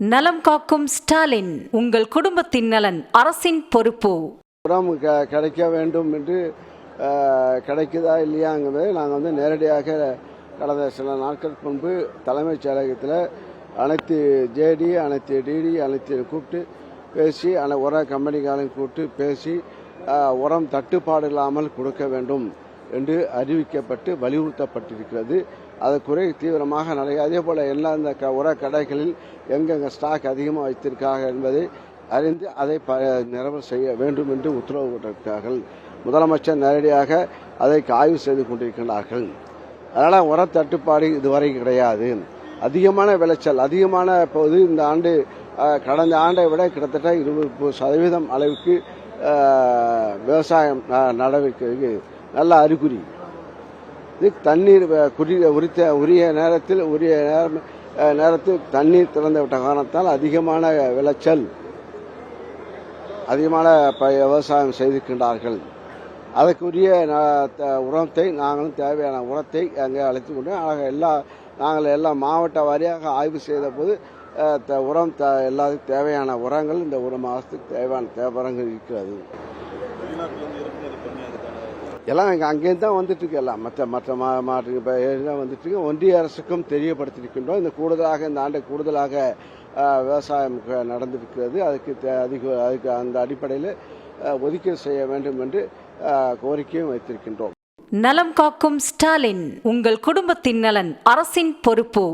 நலம் காக்கும் ஸ்டாலின், உங்கள் குடும்பத்தின் நலன் அரசின் பொறுப்பு. உரம் கிடைக்க வேண்டும் என்று கிடைக்குதா இல்லையாங்கிறது நாங்கள் நேரடியாக கடந்த சில நாட்களுக்கு முன்பு தலைமைச் செயலகத்தில் அனைத்து ஜேடி, அனைத்து டிடி, அனைத்து கூப்பிட்டு பேசி, உர கம்பெனிகளையும் கூப்பிட்டு பேசி உரம் தட்டுப்பாடு இல்லாமல் கொடுக்க வேண்டும் என்று அறிவிக்கப்பட்டு வலியுறுத்தப்பட்டிருக்கிறது. அது குறை தீவிரமாக நடக்கும். அதே போல் எல்லா இந்த உர கடைகளில் எங்கெங்கே ஸ்டாக் அதிகமாக வைத்திருக்காங்க என்பதை அறிந்து அதை நிறைவு செய்ய வேண்டும் என்று உத்தரவிட்டிருக்கிறார்கள். முதலமைச்சர் நேரடியாக அதை ஆய்வு செய்து கொண்டிருக்கிறார்கள். அதனால் உர தட்டுப்பாடு இதுவரை கிடையாது. அதிகமான விளைச்சல், அதிகமான இப்போது இந்த ஆண்டு கடந்த ஆண்டை விட கிட்டத்தட்ட 20% அளவுக்கு விவசாயம் நடவடிக்கைக்கு நல்ல அறிகுறி. இது தண்ணீர் உரிய நேரத்தில் தண்ணீர் திறந்து விட்ட காரணத்தால் அதிகமான விளைச்சல், அதிகமான விவசாயம் செய்திருக்கின்றார்கள். அதற்குரிய உரத்தை நாங்களும் தேவையான உரத்தை அங்கே அழைத்து கொண்டு நாங்கள் எல்லா மாவட்ட வாரியாக ஆய்வு செய்த போது உரம் எல்லாத்துக்கும் தேவையான உரங்கள் இந்த ஒரு மாதத்துக்கு தேவையான உரங்கள் இருக்கிறது. எல்லாம் அங்கேருந்து தான் வந்துட்டு இருக்கு. எல்லாம் மற்ற மாவட்டத்துக்கு வந்துட்டு இருக்கு. ஒன்றிய அரசுக்கும் தெரியப்படுத்தியிருக்கின்றோம். இந்த ஆண்டு கூடுதலாக விவசாயம் நடந்திருக்கிறது. அதுக்கு அந்த அடிப்படையில் ஒதுக்கீடு செய்ய வேண்டும் என்று கோரிக்கையும் வைத்திருக்கின்றோம். நலம் காக்கும் ஸ்டாலின், உங்கள் குடும்பத்தின் நலன் அரசின் பொறுப்பு.